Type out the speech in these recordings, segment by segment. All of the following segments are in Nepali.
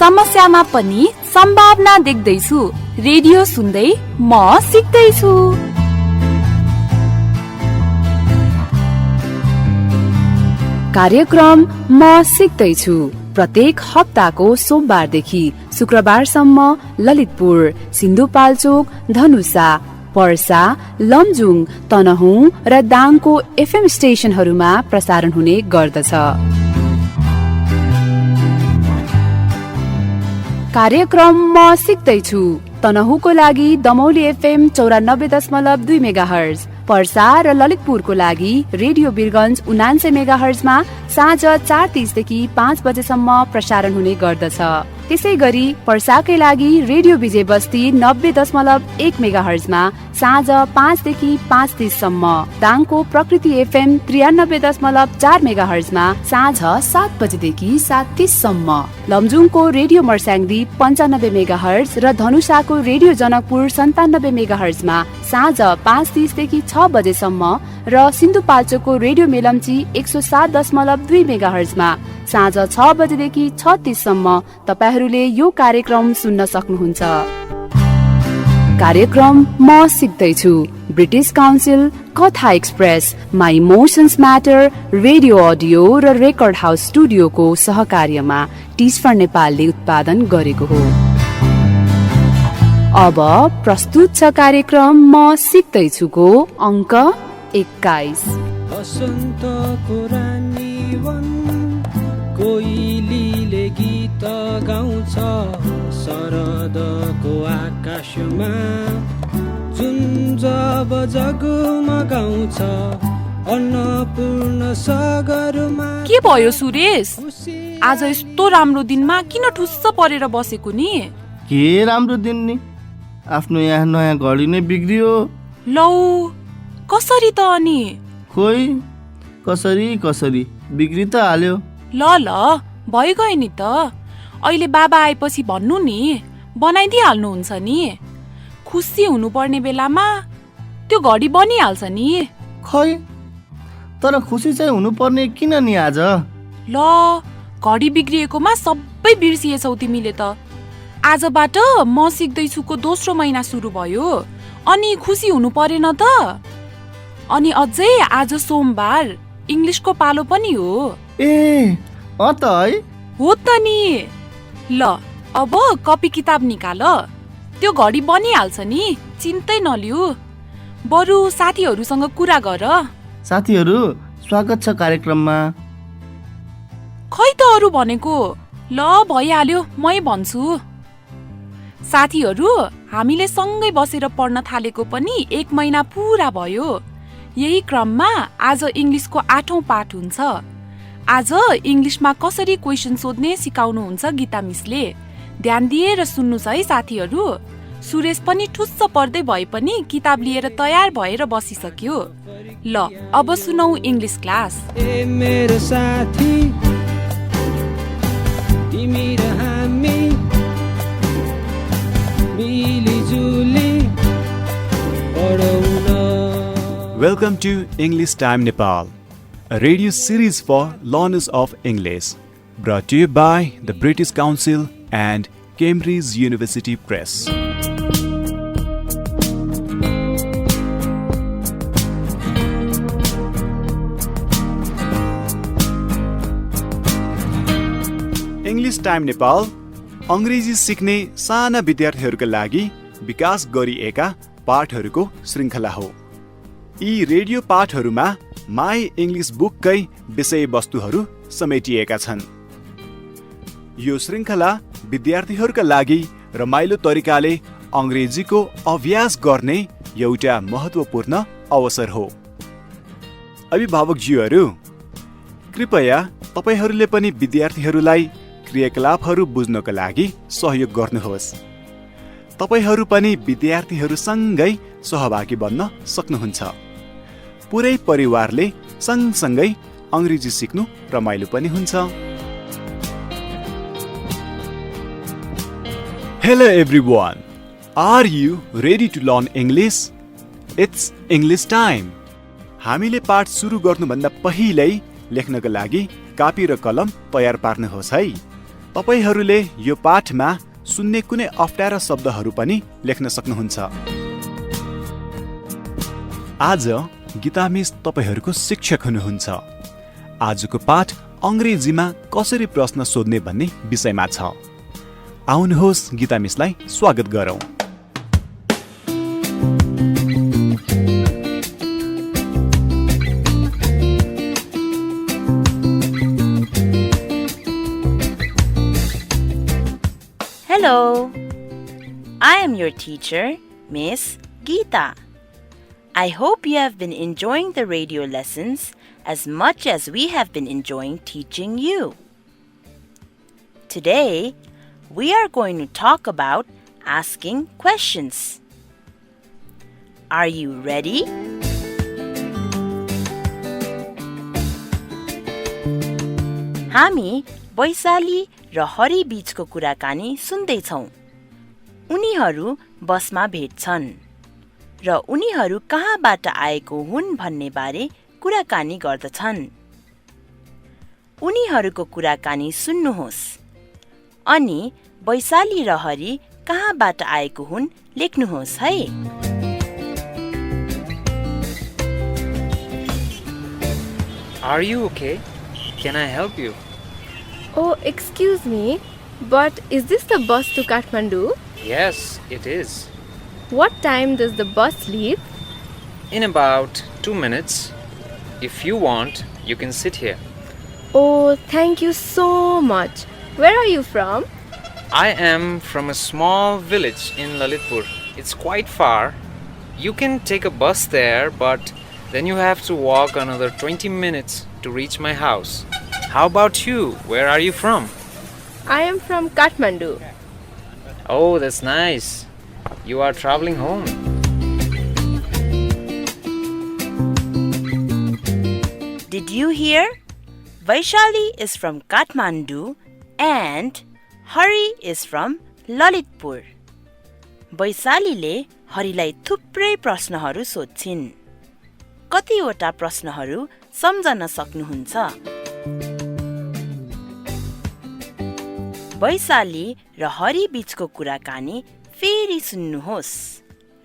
समस्यामा पनि सम्भावना देख्दैछु। रेडियो सुन्दै म सिक्दैछु। कार्यक्रम म सिक्दैछु प्रत्येक हप्ताको सोमबारदेखि शुक्रबारसम्म ललितपुर, सिन्धुपाल्चोक, धनुषा, पर्सा, लमजुङ, तनहुँ र दाङको एफएम स्टेशनहरूमा प्रसारण हुने गर्दछ। कार्यक्रम म सिक्दैछु तनहुँको लागि दमौली एफएम 94.2 मेगाहर्ज, पर्सा र ललितपुरको लागि रेडियो बिरगञ्ज 79 मेगाहर्जमा साँझ 4:30 देखि 5 बजेसम्म प्रसारण हुने गर्दछ। त्यसै गरी पर्साकै लागि रेडियो विजय बस्ती 90.1 मेगाहर्जमा साँझ 5 देखि 5:30 सम्म, दाङको प्रकृति एफएम 93.4 मेगाहर्जमा साँझ 7 बजेदेखि 7:30 सम्म, लमजुङको रेडियो मर्स्याङदी 95 मेगाहर्ज र धनुषाको रेडियो जनकपुर 97 मेगाहर्जमा साँझ 5:30 देखि 6 बजेसम्म र सिन्धुपाल्चोकको रेडियो मेलम्ची 107.2 मेगाहर्जमा साँझ 6 बजेदेखि 6:30 सम्म तपाईहरूले यो कार्यक्रम सुन्न सक्नुहुन्छ। कार्यक्रम म सिक्दैछु ब्रिटिश काउन्सिल, कथा express, my emotions matter, radio audio र रेकर्ड हाउस स्टुडियोको सहकार्यमा टिस्फर नेपालले उत्पादन गरेको हो। अब प्रस्तुत छ कार्यक्रम म सिक्दैछुको अङ्क 21। बसन्तको रानी वन कोइलीले गीत गाउँछ, शरदको आकाशमा जुन जब जगमगाउँछ, अन्नपूर्ण सागरमा। के भयो सुरेश? आज यस्तो राम्रो दिनमा किन ठुस्स परेर बसेको नि? के राम्रो दिन नि, आफ्नो यहाँ नयाँ घडी नै बिग्रियो। लौ कसरी त अनि? खोइ कसरी बिग्रि त हाल्यो। ल भइगयो नि त। अहिले बाबा आएपछि भन्नु नि, बनाइदिइहाल्नुहुन्छ नि। खुसी हुनुपर्ने बेलामा त्यो घडी बनिहाल्छ नि। खै तर खुसी चाहिँ हुनुपर्ने किन नि आज? ल घडी बिग्रिएकोमा सबै बिर्सिएछौ तिमीले त। आजबाट म सिक्दैछुको दोस्रो महिना सुरु भयो, अनि खुसी हुनु परेन त? अनि अझै आज सोमबार, इङ्ग्लिसको पालो पनि हो। ए त है हो त नि। ल अब कपी किताब निकाल, त्यो घडी बनिहाल्छ नि, चिन्तै नलिऊ। बरु साथीहरूसँग कुरा गर। साथीहरू स्वागत छ कार्यक्रममा। खै त अरू भनेको? ल भइहाल्यो, मै भन्छु। साथीहरू, हामीले सँगै बसेर पढ्न थालेको पनि 1 महिना पुरा भयो। यही क्रममा आज इङ्ग्लिसको 8औं पाठ हुन्छ। आज इङ्ग्लिसमा कसरी क्वेसन सोध्ने सिकाउनुहुन्छ गीता मिसले। ध्यान दिएर सुन्नुस् है साथीहरू। सुरेश पनि ठुस्स पर्दै भए पनि किताब लिएर तयार भएर बसिसक्यो। ल अब सुनौ इङ्ग्लिस क्लास। ए मेरो साथी, तिमी र हामी मिलिजुली पढौँ न। Welcome to English Time Nepal, a radio series for learners of English, brought to you by the British Council and Cambridge University Press. English Time Nepal अंग्रेजी सिक्ने साना विद्यार्थीहरूका लागि विकास गरिएका पाठहरूको श्रृङ्खला हो। यी रेडियो पाठहरूमा माई इङ्ग्लिस बुककै विषयवस्तुहरू समेटिएका छन्। यो श्रृङ्खला विद्यार्थीहरूका लागि रमाइलो तरिकाले अंग्रेजीको अभ्यास गर्ने एउटा महत्त्वपूर्ण अवसर हो। अभिभावकज्यूहरू, कृपया तपाईहरूले पनि विद्यार्थीहरूलाई क्रियाकलापहरू बुझ्नको लागि सहयोग गर्नुहोस्। तपाईहरू पनि विद्यार्थीहरूसँगै सहभागी बन्न सक्नुहुन्छ। पुरै परिवारले सँगसँगै अंग्रेजी सिक्नु रमाइलो पनि हुन्छ। Hello everyone, are you ready to learn English? It's English time. हामीले पाठ सुरु गर्नुभन्दा पहिल्यै लेख्नका लागि कापी र कलम तयार पार्नुहोस् है। तपाईहरूले यो पाठमा सुन्ने कुनै अप्ठ्यारा शब्दहरू पनि लेख्न सक्नुहुन्छ। आज गीता मिस तपाईहरूको शिक्षक हुनुहुन्छ। आजको पाठ अङ्ग्रेजीमा कसरी प्रश्न सोध्ने भन्ने विषयमा छ। आउनुहोस् गीता मिसलाई स्वागत गरौँ। Hello, I am your teacher, Miss Geeta. I hope you have been enjoying the radio lessons as much as we have been enjoying teaching you. Today, we are going to talk about asking questions. Are you ready? हामी वैशाली र हरि बीचको कुराकानी सुन्दैछौँ। उनीहरू बसमा भेट्छन् र उनीहरू कहाँबाट आएको हुन् भन्ने बारे कुराकानी गर्दछन्। उनीहरूको कुराकानी सुन्नुहोस् अनि वैशाली र हरि कहाँबाट आएको हुन् लेख्नुहोस् है। Are you okay? Can I help you? Oh, excuse me, but is this the bus to Kathmandu? Yes, it is. What time does the bus leave? In about 2 minutes. If you want, you can sit here. Oh, thank you so much. Where are you from? I am from a small village in Lalitpur. It's quite far. You can take a bus there, but then you have to walk another 20 minutes to reach my house. How about you? Where are you from? I am from Kathmandu. Oh, that's nice. You are traveling home. Did you hear? Vaishali is from Kathmandu and Hari is from Lalitpur. वैशालीले हरिलाई थुप्रै प्रश्नहरू सोध्छिन्। कतिवटा प्रश्नहरू सम्झन सक्नुहुन्छ? वैशाली र हरि बीचको कुराकानी फेरि सुन्नुहोस्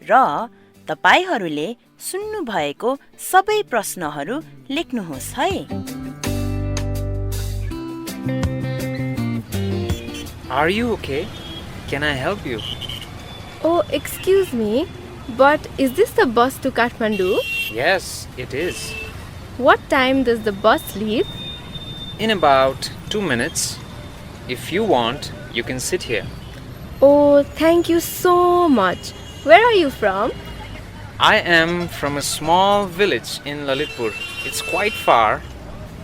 र तपाईहरूले सुन्नुभएको सबै प्रश्नहरू लेख्नुहोस् है। Are you okay? Can I help you? Oh, excuse me, but is this the bus to Kathmandu? Yes, it is. What time does the bus leave? In about 2 minutes. If you want, you can sit here. Oh, thank you so much. Where are you from? I am from a small village in Lalitpur. It's quite far.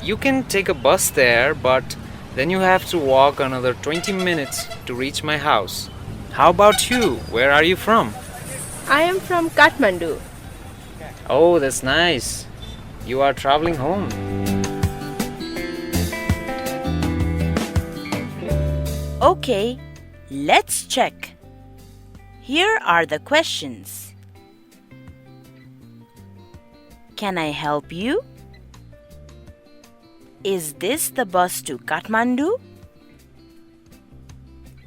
You can take a bus there, but then you have to walk another 20 minutes to reach my house. How about you? Where are you from? I am from Kathmandu. Oh, that's nice. You are traveling home. Okay, let's check. Here are the questions. Can I help you? Is this the bus to Kathmandu?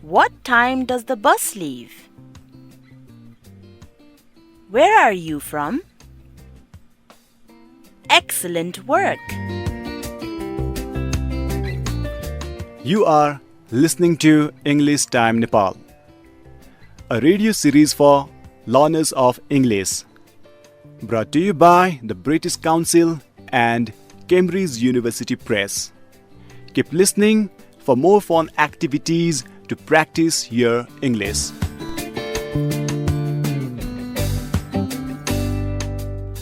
What time does the bus leave? Where are you from? Excellent work. You are listening to English Time Nepal, a radio series for learners of English, brought to you by the British Council and Cambridge University Press. Keep listening for more fun activities to practice your English.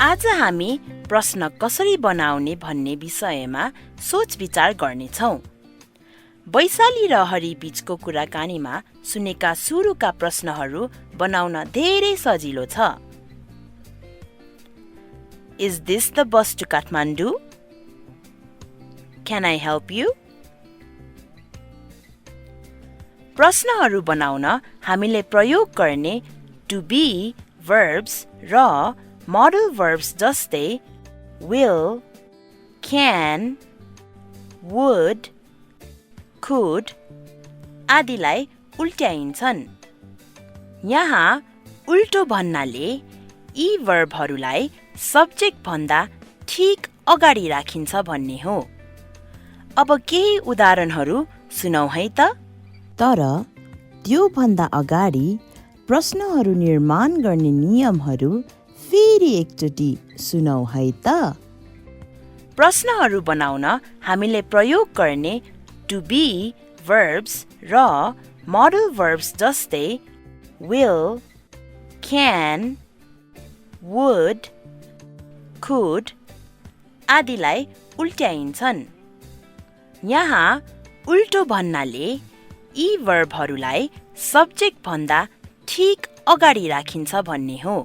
आज हामी प्रश्न कसरी बनाउने भन्ने विषयमा सोच विचार गर्नेछौँ। वैशाली र हरि बीचको कुराकानीमा सुनेका सुरुका प्रश्नहरू बनाउन धेरै सजिलो छ। Is this the bus to Kathmandu? Can I help you? प्रश्नहरू बनाउन हामीले प्रयोग गर्ने to be verbs र modal verbs जस्तै will, can, would, could आदिलाई उल्ट्याइन्छन्। यहाँ उल्टो भन्नाले यी वर्बहरूलाई सब्जेक्ट भन्दा ठीक अगाडि राखिन्छ भन्ने हो। अब केही उदाहरणहरू सुनौ है त। तर त्यो भन्दा अगाडि प्रश्नहरू निर्माण गर्ने नियमहरू फेरि एकचोटि सुनौ है त। प्रश्नहरू बनाउन हामीले प्रयोग गर्ने टु बी verbs र modal verbs जस्तै will, can, would, could आदिलाई उल्ट्याइन्छन्। यहाँ उल्टो भन्नाले यी वर्बहरूलाई सब्जेक्ट भन्दा ठीक अगाडि राखिन्छ भन्ने हो।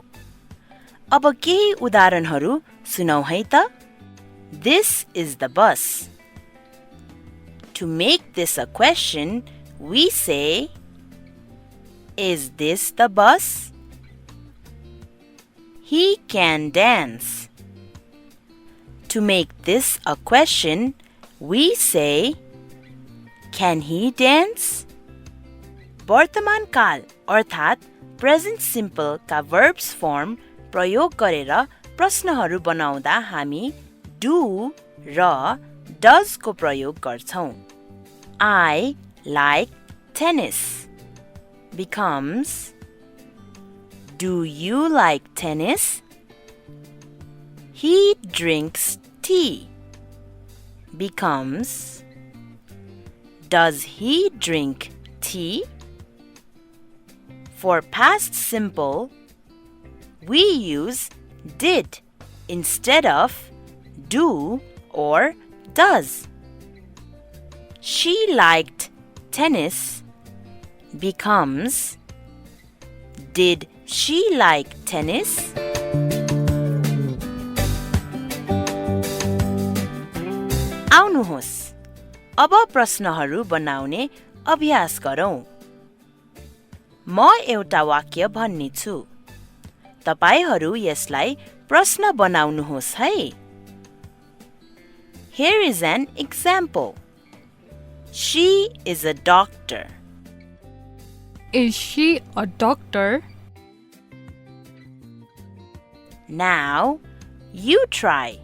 अब केही उदाहरणहरू सुनौ है त। This is the bus. To make this a question, we say, is this the bus? He can dance. To make this a question, we say, can he dance? वर्तमान काल अर्थात् प्रेजेन्ट सिम्पल का verbs form प्रयोग गरेर प्रश्नहरू बनाउँदा हामी do र does को प्रयोग गर्छौं। I like tennis becomes do you like tennis? He drinks tea becomes does he drink tea? For past simple, we use did instead of do or does. She liked tennis becomes did she like tennis? आउनुहोस् अब प्रश्नहरू बनाउने अभ्यास गरौँ। म एउटा वाक्य भन्नेछु, तपाईहरू यसलाई प्रश्न बनाउनुहोस् है। Here is an example. She is a doctor. Is she a doctor? Now, you try.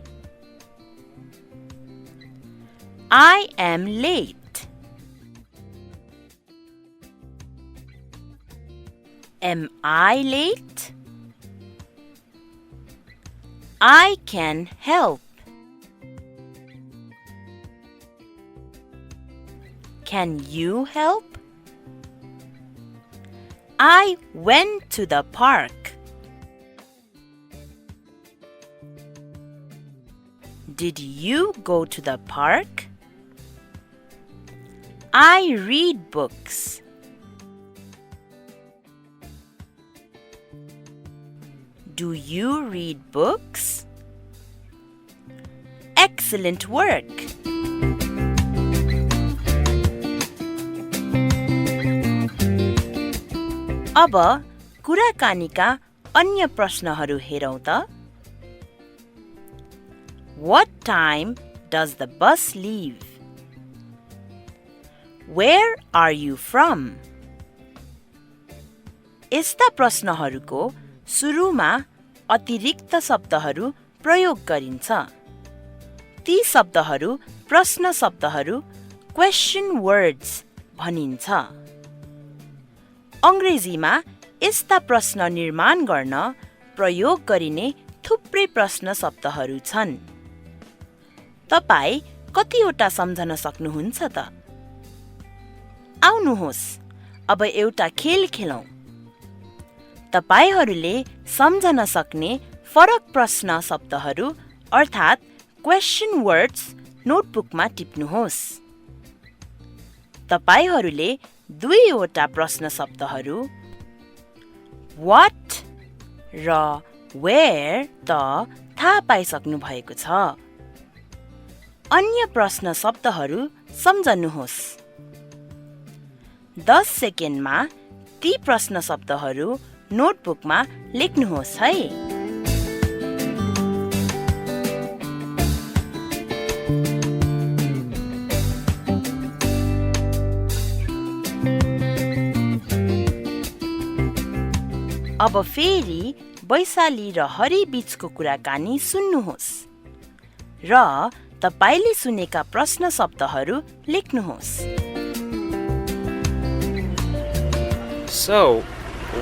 I am late. Am I late? I can help. Can you help? I went to the park. Did you go to the park? I read books. Do you read books? Excellent work! अब कुराकानीका अन्य प्रश्नहरू हेरौँ त। What time does the bus leave? Where are you from? यस्ता प्रश्नहरूको सुरुमा अतिरिक्त शब्दहरू प्रयोग गरिन्छ। ती शब्दहरू प्रश्न शब्दहरू question words भनिन्छ। अंग्रेजीमा यस्ता प्रश्न निर्माण गर्न प्रयोग गरिने थुप्रै प्रश्न शब्दहरू छन्। तपाई कतिवटा सम्झन सक्नुहुन्छ त? आउनुहोस् अब एउटा खेल खेलौं। तपाईहरूले सम्झन सक्ने फरक प्रश्न शब्दहरू अर्थात् क्वेशन वर्ड्स नोटबुकमा टिप्नुहोस्। तपाईहरूले दुईवटा प्रश्न शब्दहरू what र where त थाहा पाइसक्नु भएको छ। अन्य प्रश्न शब्दहरू सम्झनुहोस्। 10 सेकेन्डमा ती प्रश्न शब्दहरू नोटबुकमा लेख्नुहोस् है। अब फेरि वैशाली र हरि बीचको कुराकानी सुन्नुहोस् र तपाईले सुनेका प्रश्न शब्दहरू लेख्नुहोस्। So,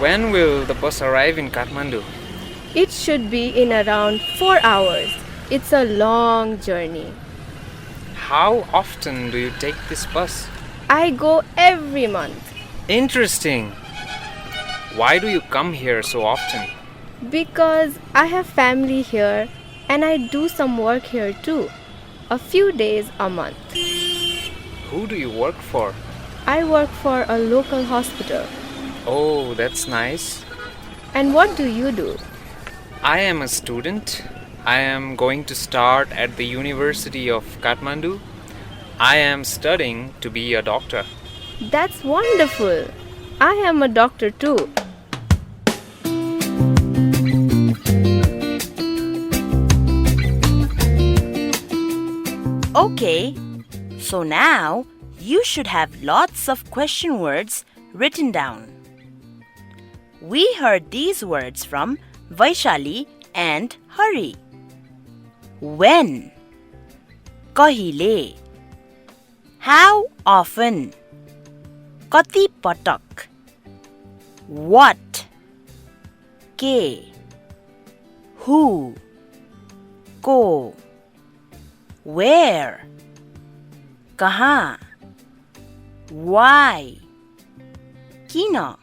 when will the bus arrive in Kathmandu? It should be in around 4 hours. It's a long journey. How often do you take this bus? I go every month. Interesting. Why do you come here so often? Because I have family here and I do some work here too. A few days a month. Who do you work for? I work for a local hospital. Oh, that's nice. And what do you do? I am a student. I am going to start at the University of Kathmandu. I am studying to be a doctor. That's wonderful. I am a doctor too. Okay, so now you should have lots of question words written down. We heard these words from Vaishali and Hari. When? Kahile. How often? Kati patak. What? Ke. Who? Ko. Where? Kaha. Why? Kina.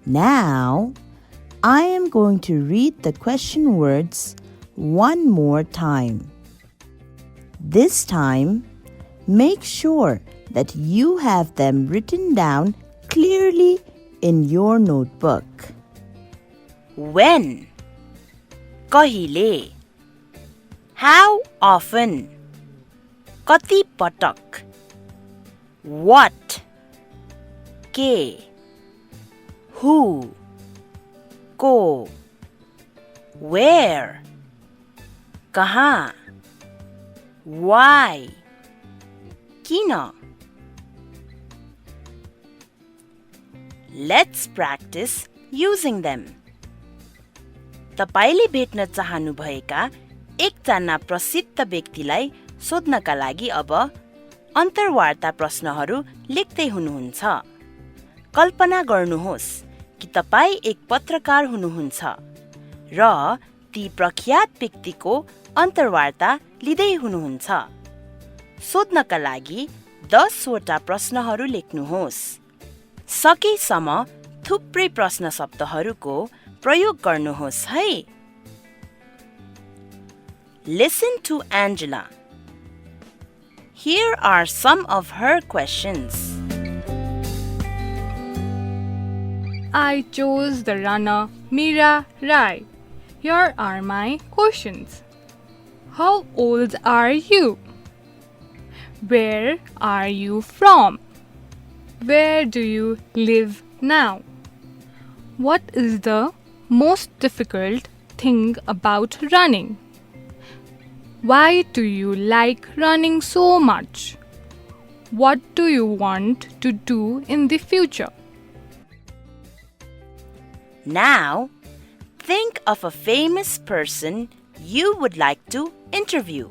Now, I am going to read the question words one more time. This time, make sure that you have them written down clearly in your notebook. When? Kahile. How often? Kati patak. What? Ke. Who? Ko. Where? Kaha. Why? Kina. Let's practice using them. तपाईले भेट्न चाहनु भएका एकजना प्रसिद्ध व्यक्तिलाई सोध्नका लागि अब अन्तर्वार्ता प्रश्नहरू लेख्दै हुनुहुन्छ। कल्पना गर्नुहोस् कि तपाई एक पत्रकार हुनुहुन्छ र ती प्रख्यात व्यक्तिको अन्तर्वार्ता लिँदै हुनुहुन्छ। सोध्नका लागि 10 वटा प्रश्नहरू लेख्नुहोस्। सकेसम्म थुप्रै प्रश्न शब्दहरूको प्रयोग गर्नुहोस् है। Listen to Angela. Here are some of her questions. I chose the runner Mira Rai. Here are my questions. How old are you? Where are you from? Where do you live now? What is the most difficult thing about running? Why do you like running so much? What do you want to do in the future? Now, think of a famous person you would like to interview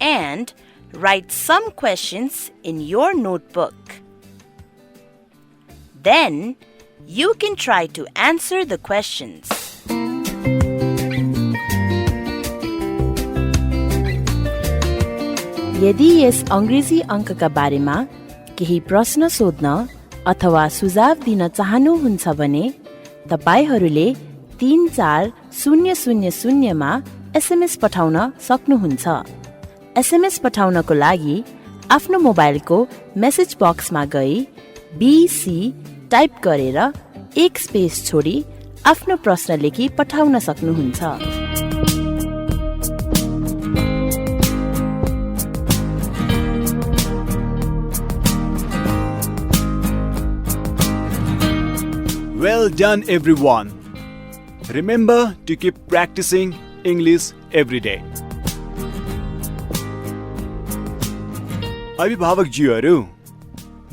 and write some questions in your notebook. Then, you can try to answer the questions. यदि यस अंग्रेजी अंकका बारेमा केही प्रश्न सोध्न अथवा सुझाव दिन चाहनुहुन्छ भने तपाईहरूले 34000 मा एसएमएस पठाउन सक्नुहुन्छ। एसएमएस पठाउनको लागि आफ्नो मोबाइलको मेसेज बक्समा गई BC टाइप गरेर एक स्पेस छोडी आफ्नो प्रश्न लेखी पठाउन सक्नुहुन्छ। Well done, everyone. Remember to keep practicing English every day. अभिभावकज्यूहरू,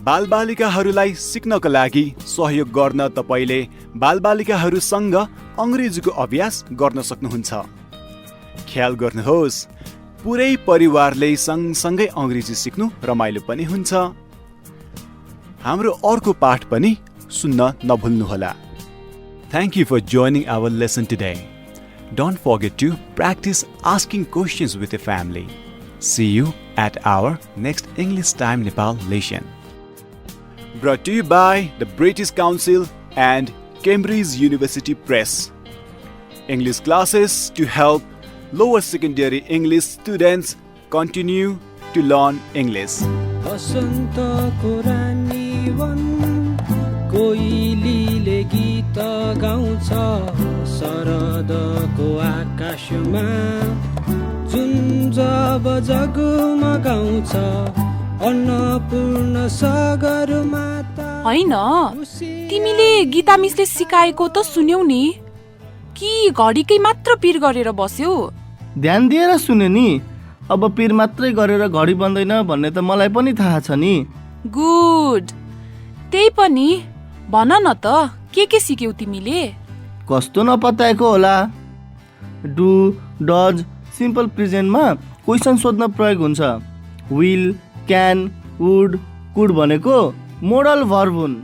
बालबालिकाहरूलाई सिक्नको लागि सहयोग गर्न तपाईले बालबालिकाहरूसँग अङ्ग्रेजीको अभ्यास गर्न सक्नुहुन्छ। ख्याल गर्नुहोस्, पुरै परिवारले सँगसँगै अङ्ग्रेजी सिक्नु रमाइलो पनि हुन्छ। हाम्रो अर्को पाठ पनि सुन्न नभुल्नुहोला। Thank you for joining our lesson today. Don't forget to practice asking questions with your family. See you at our next English Time Nepal lesson. Brought to you by the British Council and Cambridge University Press. English classes to help lower secondary English students continue to learn English. बसन्तको रानी वन कोइलीले गीत गाउँछ शरदको आकाशमा जुन जब जगमगाउँछ अन्नपूर्ण सागर माता। हैन, तिमीले गीता मिसले सिकाएको त सुन्यौ नि, कि घडीकै मात्र पिर गरेर बस्यौ? ध्यान दिएर सुने नि। अब पिर मात्रै गरेर घडी बन्दैन भन्ने त मलाई पनि थाहा छ नि। गुड। त्यही पनि भन न त, के सिक्यौ तिमीले? कस्तो नपत्याएको होला। डु, डज, सिम्पल प्रेजेन्टमा क्वेसन सोध्न प्रयोग हुन्छ। विल, क्यान, वुड, कुड भनेको मोडल भर्ब हुन्।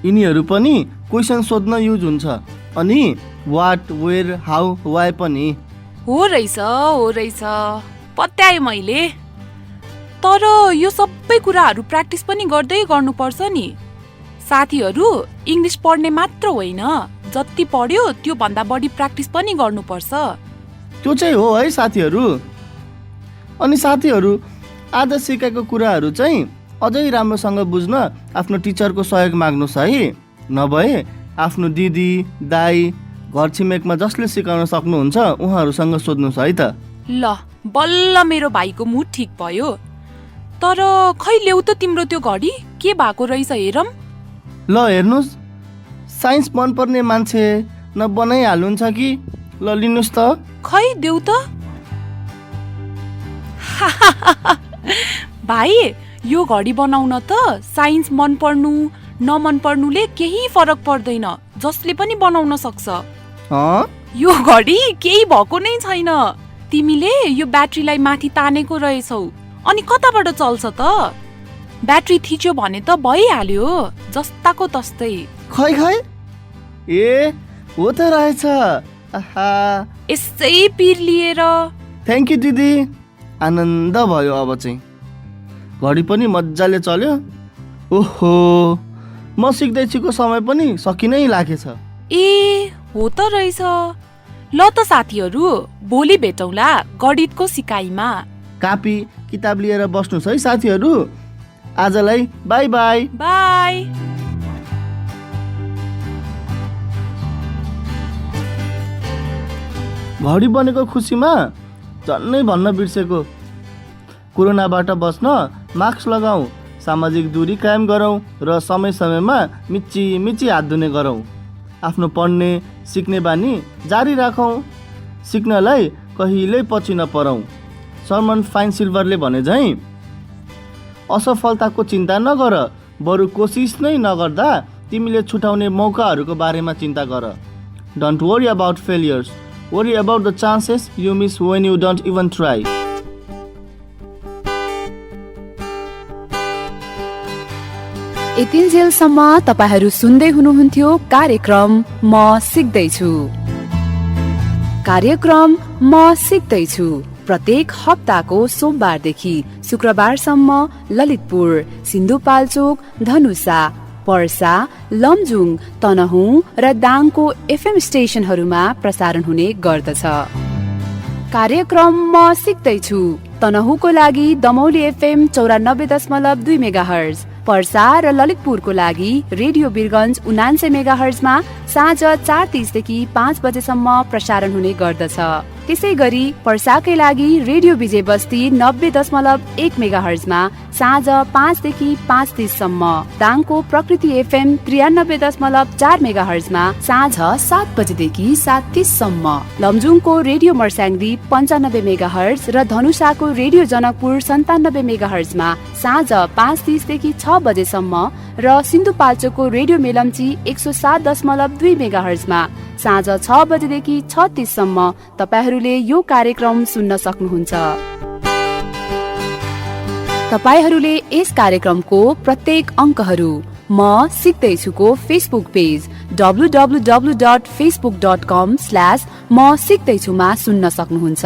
यिनीहरू पनि क्वेसन सोध्न युज हुन्छ। अनि वाट, वेयर, हाउ, वाइ पनि। हो रहेछ, पत्याएँ मैले। तर यो सबै कुराहरू प्र्याक्टिस पनि गर्दै गर्नुपर्छ नि। साथीहरू, इङ्ग्लिस पढ्ने मात्र होइन, जति पढ्यो त्यो भन्दा बढी प्र्याक्टिस पनि गर्नुपर्छ। त्यो चाहिँ हो है साथीहरू। अनि साथीहरू, आज सिकाएको कुराहरू चाहिँ अझै राम्रोसँग बुझ्न आफ्नो टिचरको सहयोग माग्नुहोस् है। नभए आफ्नो दिदी, दाई, घर छिमेकमा जसले सिकाउन सक्नुहुन्छ उहाँहरूसँग सोध्नुहोस् है त। ल, बल्ल मेरो भाइको मुड ठिक भयो। तर खै ल्याउ त तिम्रो त्यो घडी, के भएको रहेछ हेरौँ। ल हेर्नुहोस्, साइन्स मनपर्ने मान्छे न बनाइहाल्नुहुन्छ कि। ल लिनुहोस् त। खै देऊ त। भाइ, यो घडी बनाउन त साइन्स मनपर्नु नमनपर्नुले केही फरक पर्दैन, जसले पनि बनाउन सक्छ। यो घडी केही भएको नै छैन। तिमीले यो ब्याट्रीलाई माथि तानेको रहेछौ, अनि कताबाट चल्छ त? ब्याट्री थिच्यो भने त भइहाल्यो, जस्ताको तस्तै। खै ए हो त रहेछ। यसै पिर लिएर। थ्याङ्क यू दिदी, आनन्द भयो। अब चाहिँ घडी पनि मजाले चल्यो। ओहो, म सिक्दैछुको समय पनि सकिनै लागेछ। ए हो त रहेछ। ल त साथीहरू, भोलि भेटौँला गणितको सिकाइमा। कापी किताब लिएर बस्नुहोस् है साथीहरू। आजलाई बाई बाई। बाई। घडी बनेको खुसीमा झन्नै भन्न बिर्सेको। कोरोनाबाट बस्न मास्क लगाऊ, सामाजिक दूरी कायम गरौँ र समय समयमा मिची हात धुने गरौँ। आफ्नो पढ्ने सिक्ने बानी जारी राखौँ, सिक्नलाई कहिल्यै पछि नपरौँ। सर्मन फाइन सिल्भरले भने झैँ असफलताको चिन्ता नगर, बरु कोसिस नै नगर्दा तिमीले छुटाउने मौकाहरूको बारेमा चिन्ता गर। Don't worry about failures, worry about the chances you miss when you don't even try. यतिन्जेलसम्म तपाईहरू सुन्दै हुनुहुन्थ्यो कार्यक्रम म सिक्दैछु। कार्यक्रम म सिक्दैछु प्रत्येक हप्ताको सोमबारदेखि शुक्रबारसम्म ललितपुर, सिन्धुपाल्चोक, धनुषा, पर्सा, लमजुङ, तनहुँ र दाङको FM स्टेशनहरूमा प्रसारण हुने गर्दछ। कार्यक्रम म सिक्दैछु तनहुँको लागि दमौली FM 94.2 मेगाहर्ज, पर्सा र ललितपुरको लागि रेडियो बिरगन्ज 99 मेगाहर्जमा साँझ 4:30 देखि 5 बजेसम्म प्रसारण हुने गर्दछ। त्यसै गरी पर्साकै लागि रेडियो विजय बस्ती 90.1 मेगाहर्जमा साँझ 5 देखि 5:30 सम्म, दाङको प्रकृति एफएम 93.4 मेगाहर्जमा साँझ 7 बजेदेखि 7:30 सम्म, लमजुङको रेडियो मर्स्याङ्दी 95 मेगाहर्ज र धनुषाको रेडियो जनकपुर 97 मेगाहर्जमा साँझ 5:30 देखि 6 बजेसम्म र सिन्धुपाल्चोकको रेडियो मेलम्ची 107.2 मेगाहर्जमा साँझ 6 बजेदेखि 6:30 सम्म तपाईहरूले यो कार्यक्रम सुन्न सक्नुहुन्छ। तपाईहरूले यस कार्यक्रमको प्रत्येक अङ्कहरू म सिक्दैछुको फेसबुक पेज www.facebook.com/म सिक्दैछुमा सुन्न सक्नुहुन्छ।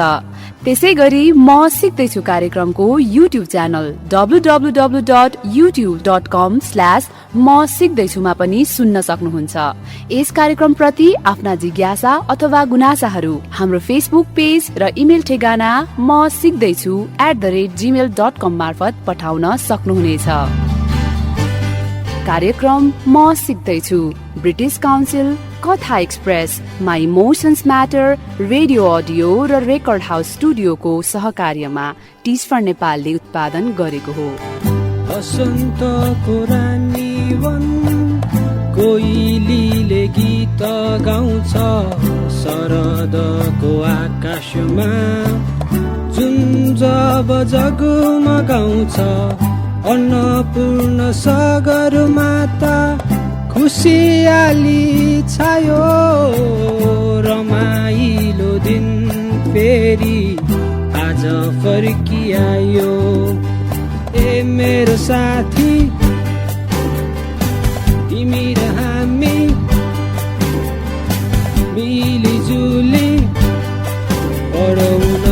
त्यसै गरी म सिक्दैछु कार्यक्रमको युट्युब च्यानल www.youtube.com/म सिक्दैछुमा पनि सुन्न सक्नुहुन्छ। यस कार्यक्रम प्रति आफ्ना जिज्ञासा अथवा गुनासाहरू हाम्रो फेसबुक पेज र इमेल ठेगाना म सिक्दैछु @gmail.com मार्फत पठाउन सक्नुहुनेछ। कार्यक्रम म सिक्दैछु ब्रिटिश काउन्सिल, कथा express, my emotions matter, radio audio र रेकर्ड हाउस स्टुडियोको सहकार्यमा टिस्फर नेपालले उत्पादन गरेको हो। बसन्तको रानी वन कोइलीले गीत गाउँछ, शरदको आकाशमा जुन जब जगमगाउँछ, अन्नपूर्ण सगरमाता खुसियाली छायो, रमाइलो दिन फेरि आज फर्किआयो। ए मेरो साथी तिमी र हामी मिलिजुली पढौँ न।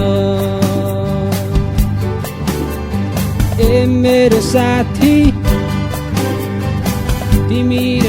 ए मेरो साथी तिमी र